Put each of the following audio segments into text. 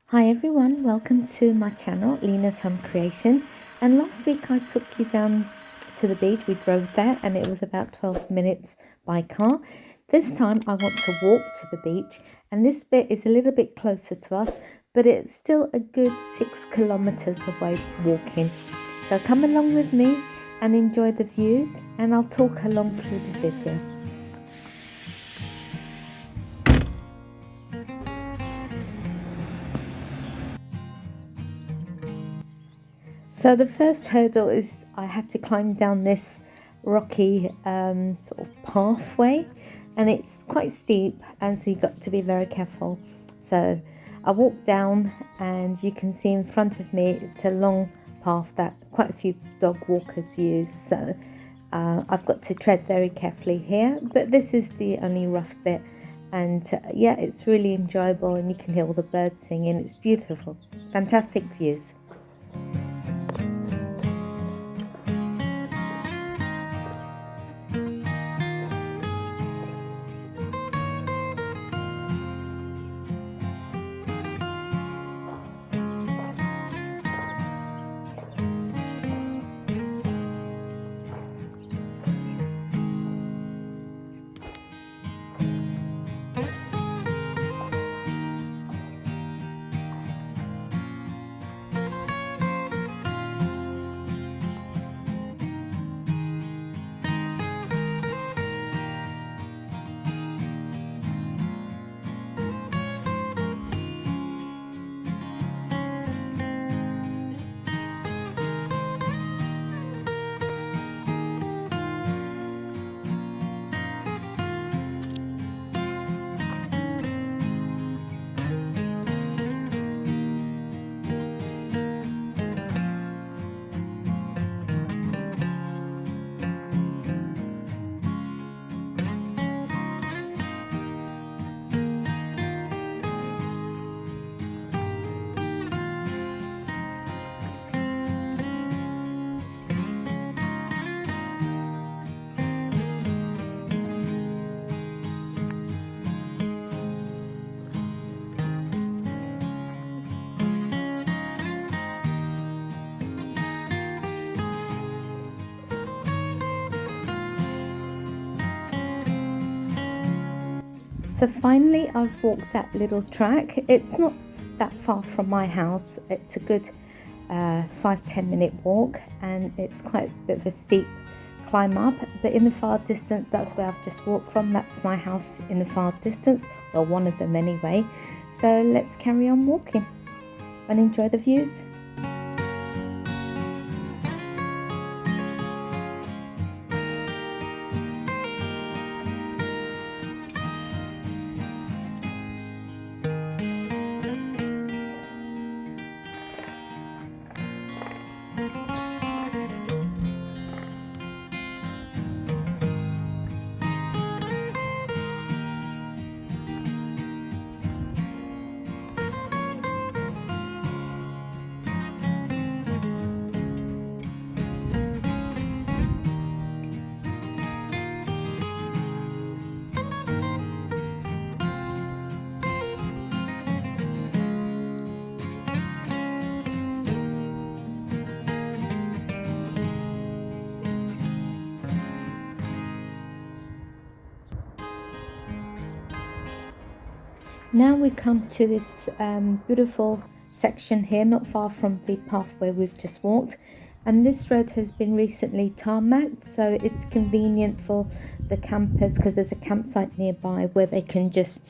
Hi everyone, welcome to my channel, Lina's Home Creation. And last week I took you down to the beach. We drove there and it was about 12 minutes by car. This time I want to walk to the beach, and this bit is a little bit closer to us, but it's still a good 6 kilometers away walking. So come along with me and enjoy the views, and I'll talk along through the video. So the first hurdle is I had to climb down this rocky sort of pathway, and it's quite steep, and so you've got to be very careful. So I walked down, and you can see in front of me it's a long path that quite a few dog walkers use. So I've got to tread very carefully here, but this is the only rough bit, and yeah, it's really enjoyable, and you can hear all the birds singing. It's beautiful, fantastic views. So finally I've walked that little track. It's not that far from my house. It's a good 5-10 minute walk, and it's quite a bit of a steep climb up, but in the far distance, that's where I've just walked from. That's my house in the far distance, well, one of them anyway. So let's carry on walking and enjoy the views. Now we come to this beautiful section here, not far from the path where we've just walked, and this road has been recently tarmacked, so it's convenient for the campers because there's a campsite nearby where they can just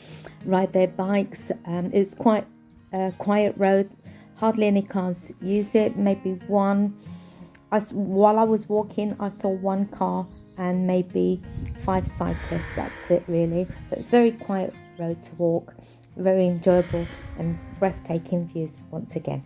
ride their bikes. It's quite a quiet road, hardly any cars use it, maybe one. While I was walking, I saw one car and maybe 5 cyclists. That's it really. So it's a very quiet road to walk, very enjoyable and breathtaking views once again.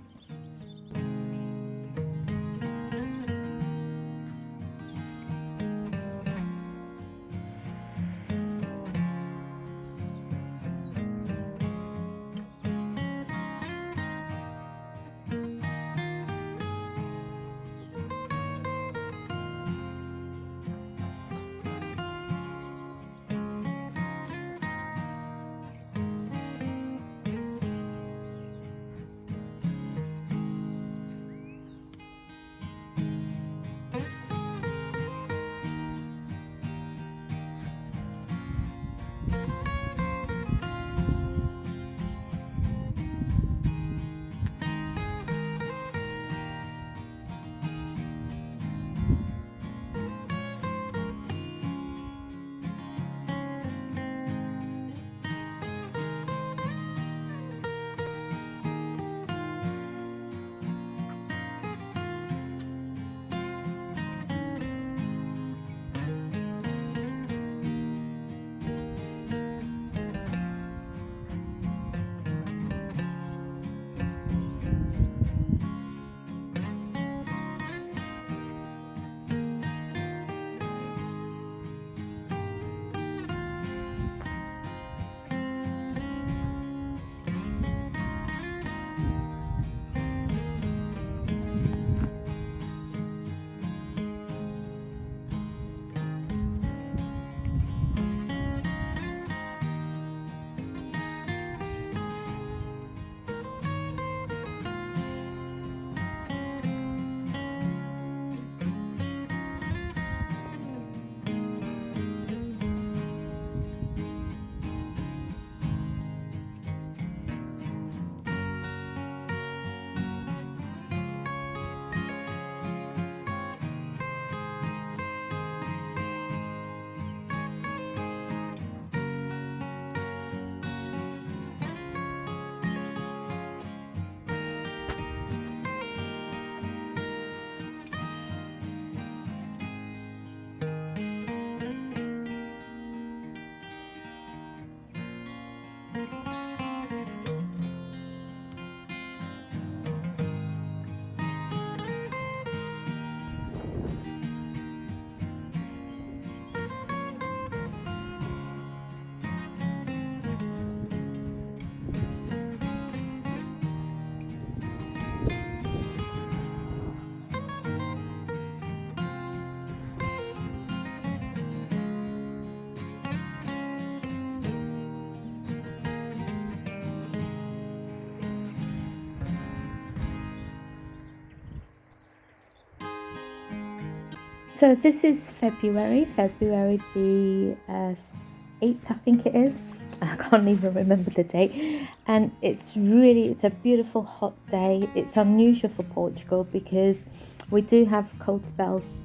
So this is February the 8th, I think it is. I can't even remember the date. And it's a beautiful hot day. It's unusual for Portugal because we do have cold spells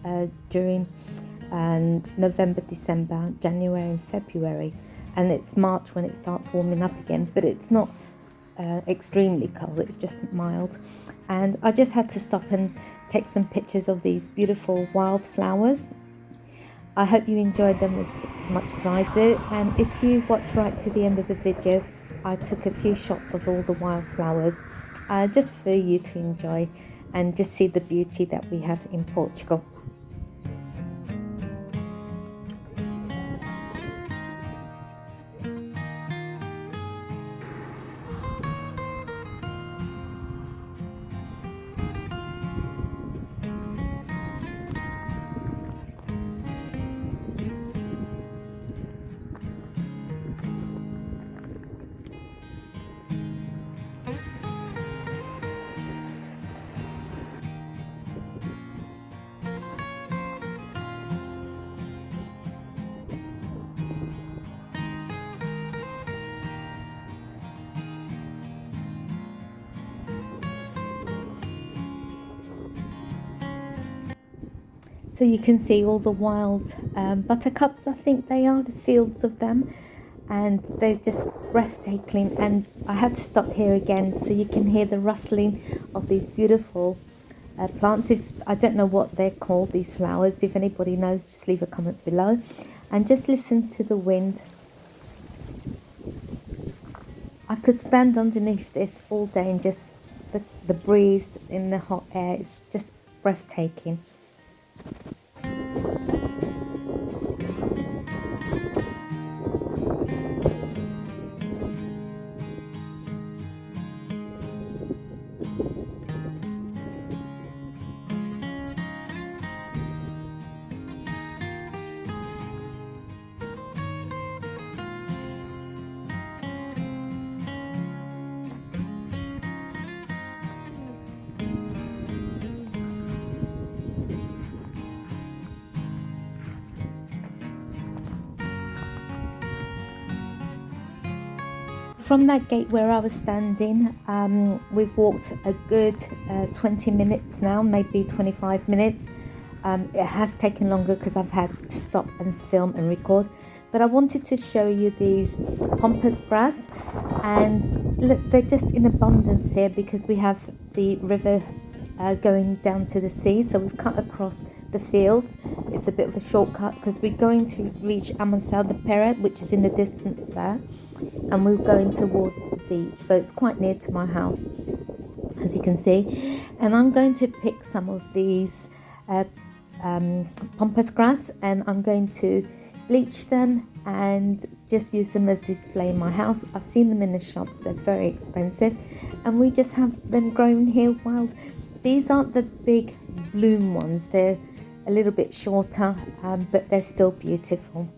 during November, December, January and February. And it's March when it starts warming up again. But it's not extremely cold, it's just mild. And I just had to stop and take some pictures of these beautiful wildflowers. I hope you enjoyed them as much as I do, and if you watch right to the end of the video, I took a few shots of all the wildflowers just for you to enjoy and just see the beauty that we have in Portugal. So you can see all the wild buttercups, I think they are, the fields of them, and they're just breathtaking. And I had to stop here again so you can hear the rustling of these beautiful plants. If I don't know what they're called, these flowers, if anybody knows, just leave a comment below. And just listen to the wind. I could stand underneath this all day and just the breeze in the hot air, it's just breathtaking. From that gate where I was standing, we've walked a good 20 minutes now, maybe 25 minutes. It has taken longer because I've had to stop and film and record. But I wanted to show you these pampas grass, and look, they're just in abundance here because we have the river going down to the sea. So we've cut across the fields. It's a bit of a shortcut because we're going to reach Armação de Pêra, which is in the distance there. And we're going towards the beach, so it's quite near to my house, as you can see. And I'm going to pick some of these pampas grass, and I'm going to bleach them and just use them as display in my house. I've seen them in the shops, they're very expensive, and we just have them growing here wild. These aren't the big bloom ones, they're a little bit shorter, but they're still beautiful.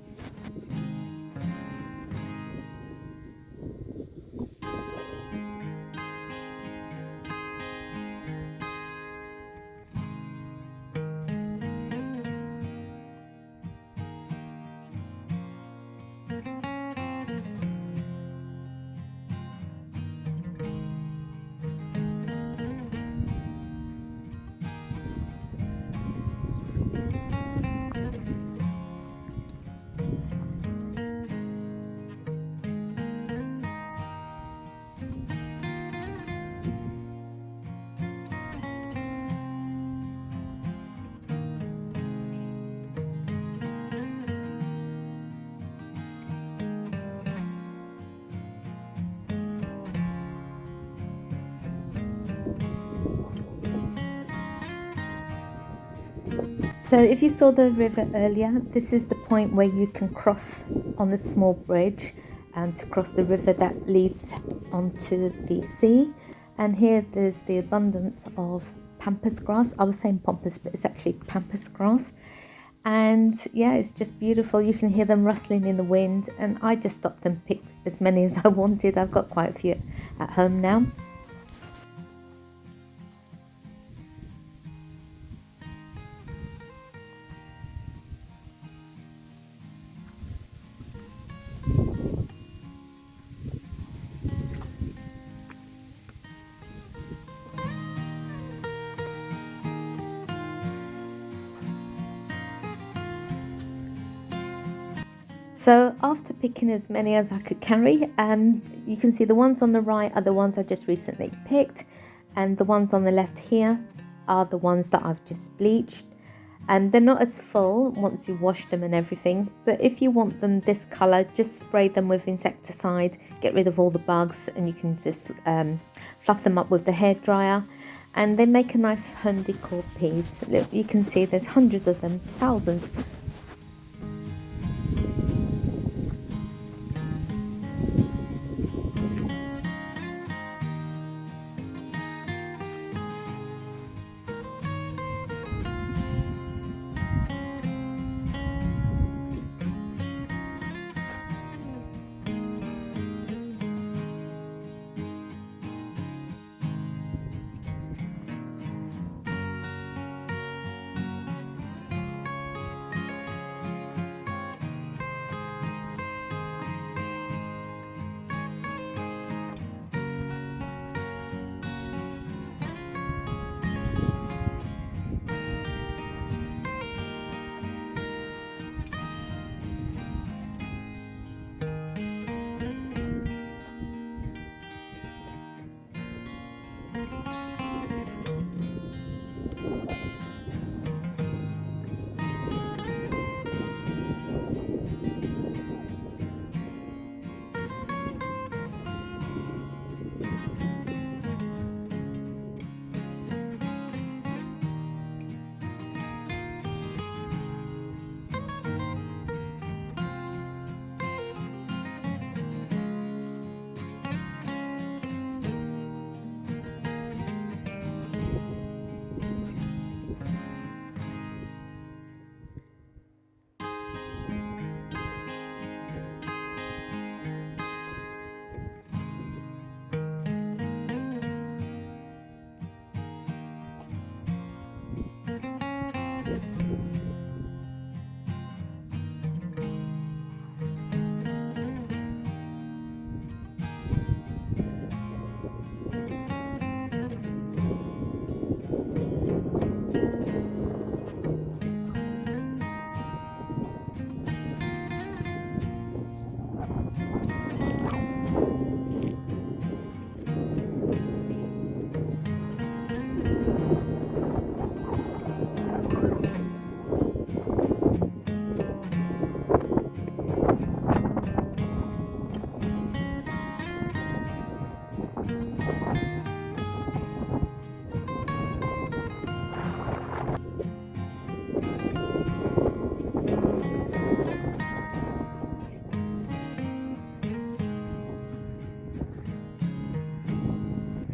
So if you saw the river earlier, this is the point where you can cross on the small bridge to cross the river that leads onto the sea. And here there's the abundance of pampas grass. I was saying pampas, but it's actually pampas grass. And yeah, it's just beautiful. You can hear them rustling in the wind, and I just stopped and picked as many as I wanted. I've got quite a few at home now. So after picking as many as I could carry, you can see the ones on the right are the ones I just recently picked, and the ones on the left here are the ones that I've just bleached. And they're not as full once you wash them and everything, but if you want them this colour, just spray them with insecticide, get rid of all the bugs, and you can just fluff them up with the hairdryer, and they make a nice home decor piece. Look, you can see there's hundreds of them, thousands.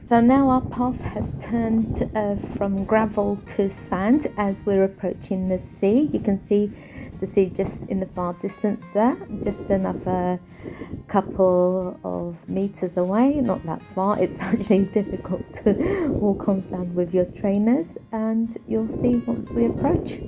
So now our path has turned from gravel to sand as we're approaching the sea. You can see the sea just in the far distance there, just another couple of meters away, not that far. It's actually difficult to walk on sand with your trainers, and you'll see once we approach.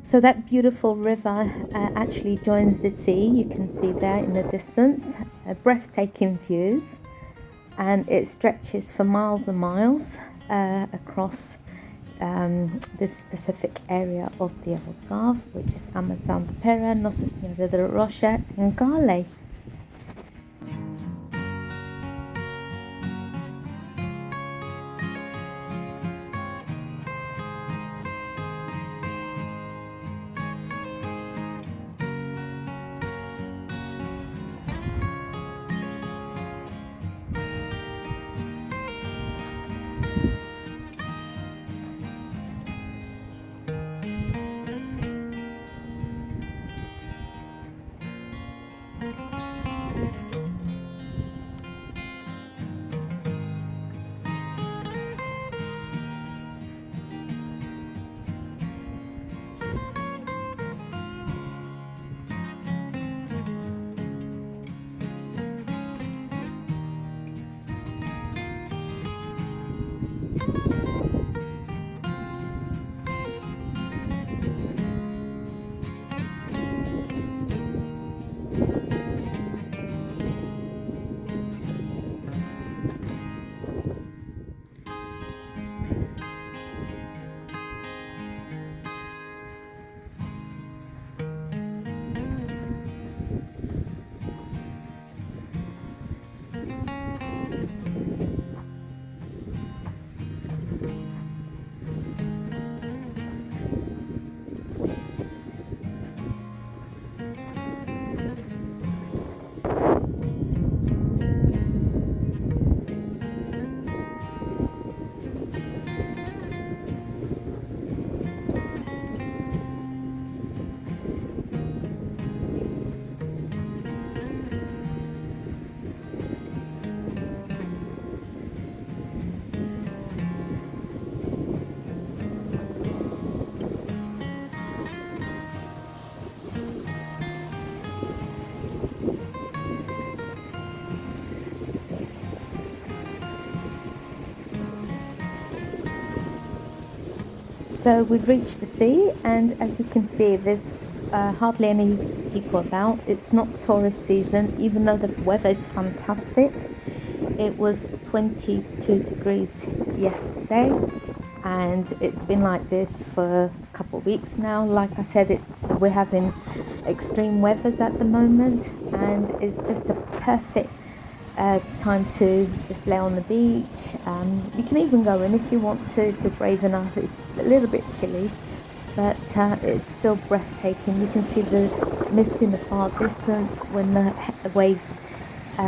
So that beautiful river actually joins the sea. You can see there in the distance, breathtaking views, and it stretches for miles and miles across this specific area of the Algarve, which is Armação de Pêra, Nossa Senhora de Rocha, and Galé. So we've reached the sea, and as you can see, there's hardly any people about. It's not tourist season, even though the weather is fantastic. It was 22 degrees yesterday, and it's been like this for a couple of weeks now. Like I said, we're having extreme weathers at the moment, and it's just a perfect time to just lay on the beach. You can even go in if you want to, if you're brave enough. It's a little bit chilly, but it's still breathtaking. You can see the mist in the far distance when the waves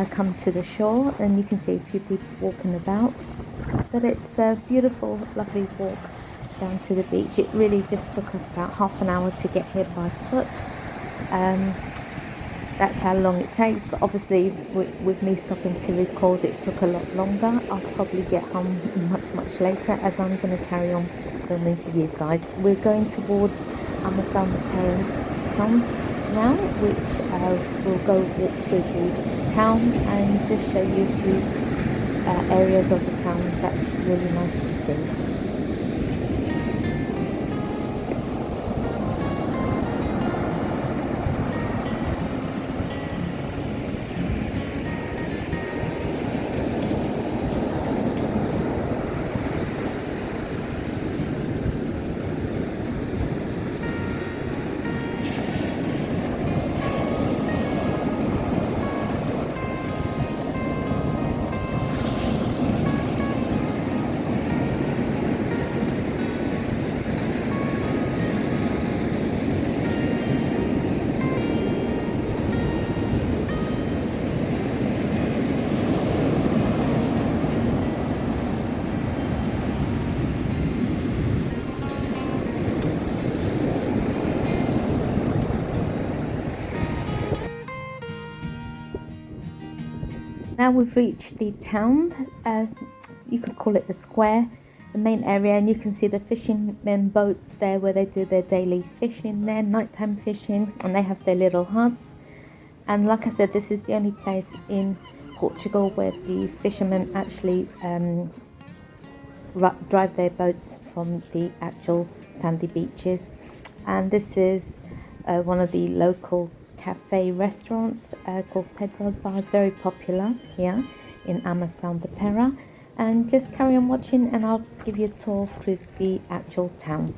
come to the shore, and you can see a few people walking about. But it's a beautiful, lovely walk down to the beach. It really just took us about half an hour to get here by foot. That's how long it takes, but obviously with me stopping to record, it took a lot longer. I'll probably get home much later, as I'm going to carry on filming for you guys. We're going towards Armação de Pêra town now, which we'll go walk through the town and just show you a few areas of the town that's really nice to see. Now we've reached the town, you could call it the square, the main area, and you can see the fishermen boats there where they do their daily fishing there, nighttime fishing, and they have their little huts. And like I said, this is the only place in Portugal where the fishermen actually drive their boats from the actual sandy beaches. And this is one of the local cafe restaurants called Pedro's Bar. Is very popular here in Armação de Pêra. And just carry on watching and I'll give you a tour through the actual town.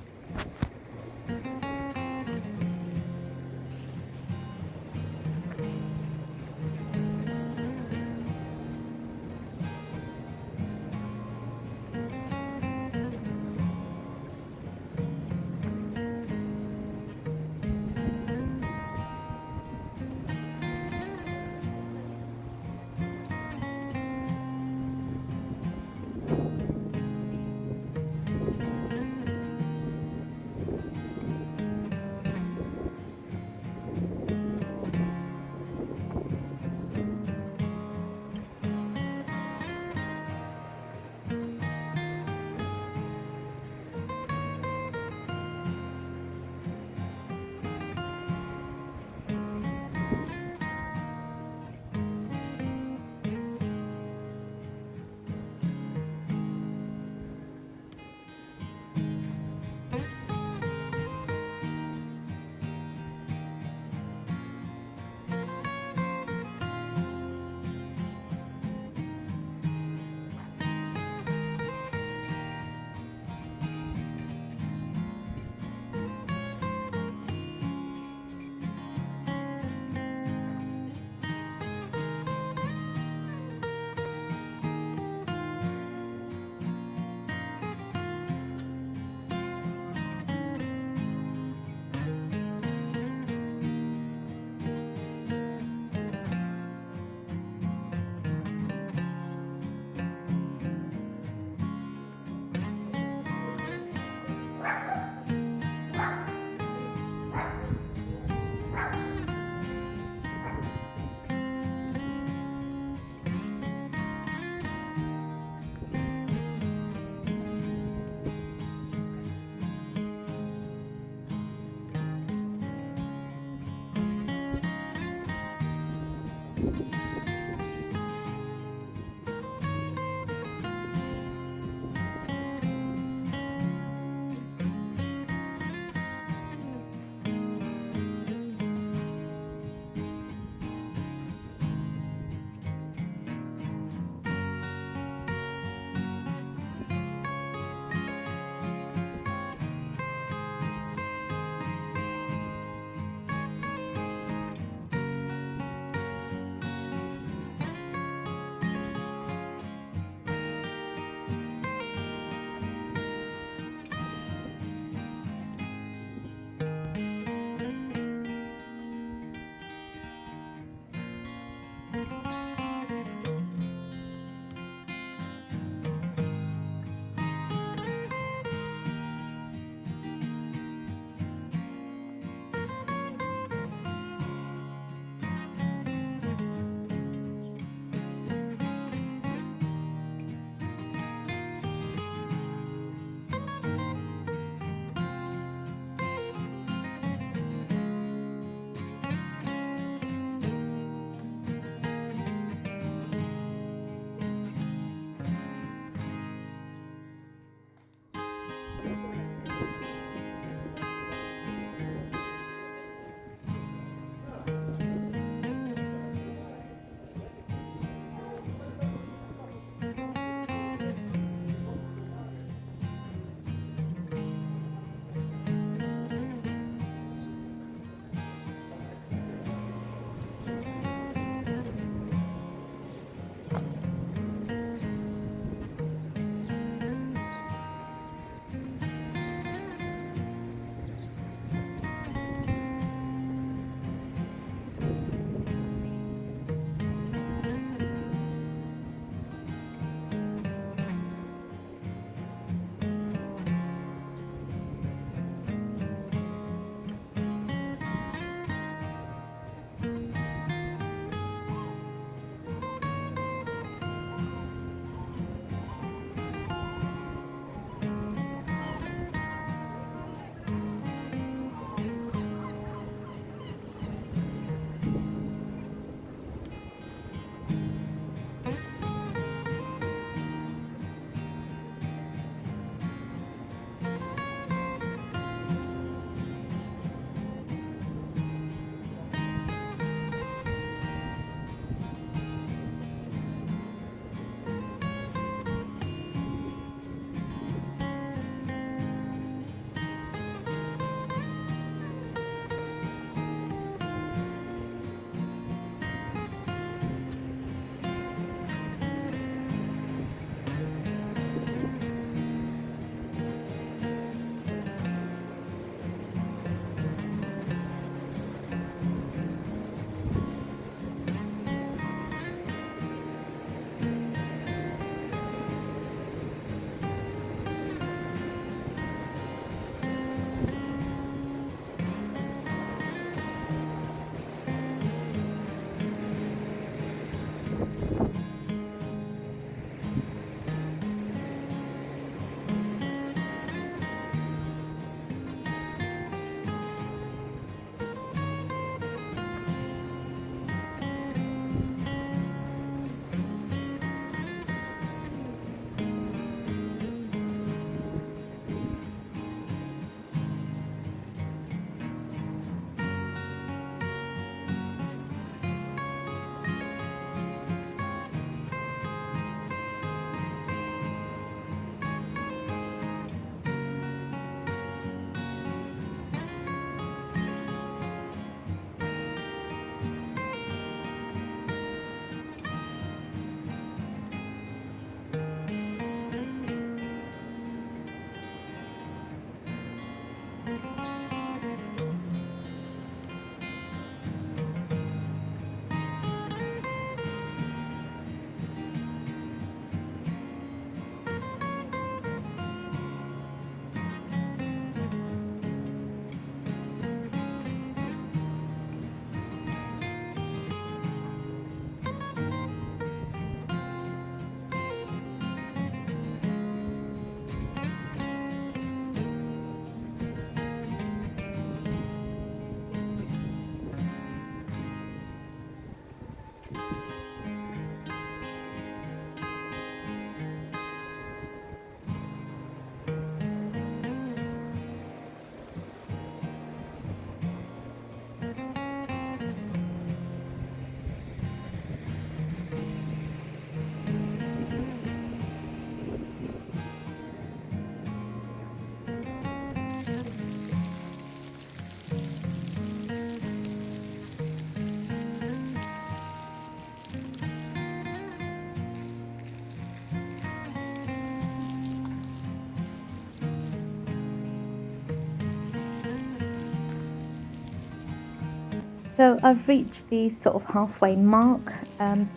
So I've reached the sort of halfway mark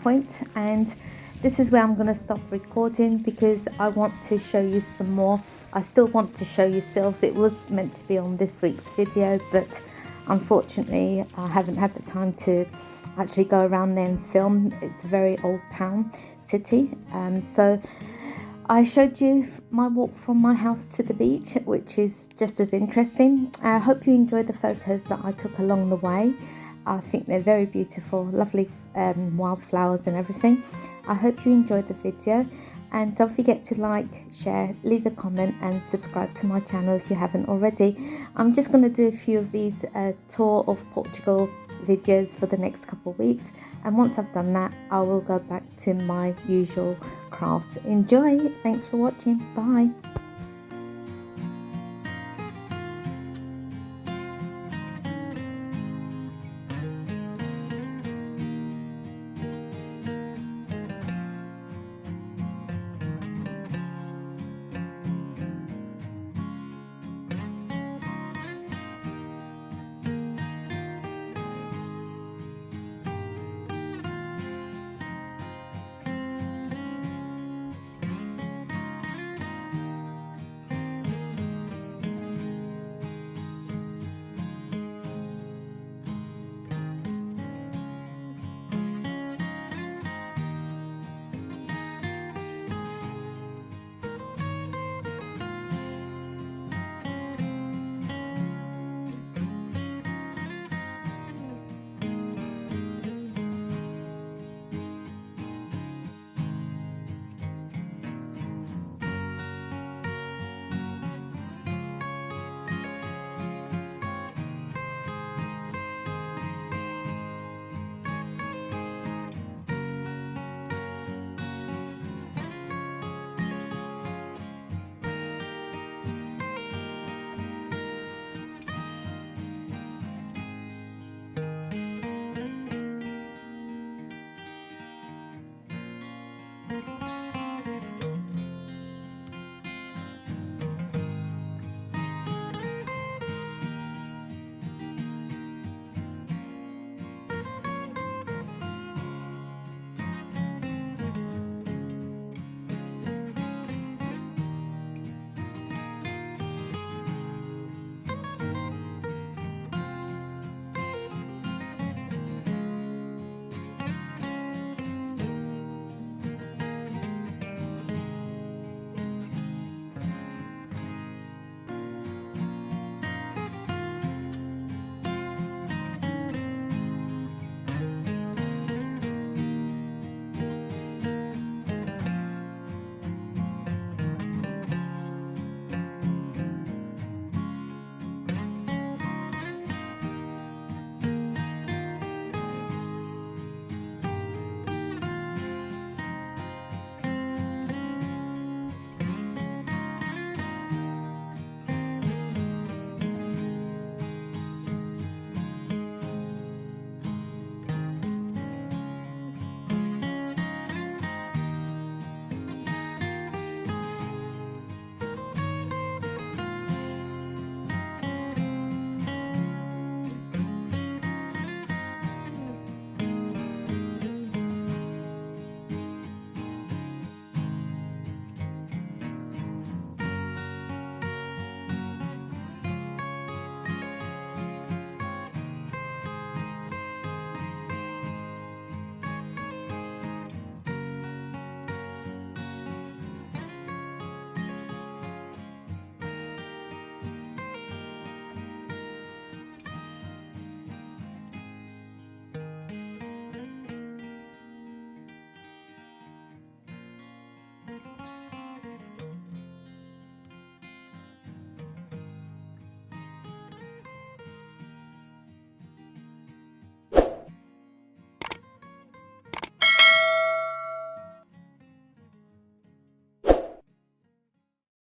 point, and this is where I'm going to stop recording because I want to show you some more. I still want to show you sills. It was meant to be on this week's video, but unfortunately I haven't had the time to actually go around there and film. It's a very old town, city. So I showed you my walk from my house to the beach, which is just as interesting. I hope you enjoyed the photos that I took along the way. I think they're very beautiful, lovely wildflowers and everything. I hope you enjoyed the video, and don't forget to like, share, leave a comment and subscribe to my channel if you haven't already. I'm just going to do a few of these tour of Portugal videos for the next couple of weeks, and once I've done that I will go back to my usual crafts. Enjoy. Thanks for watching. Bye.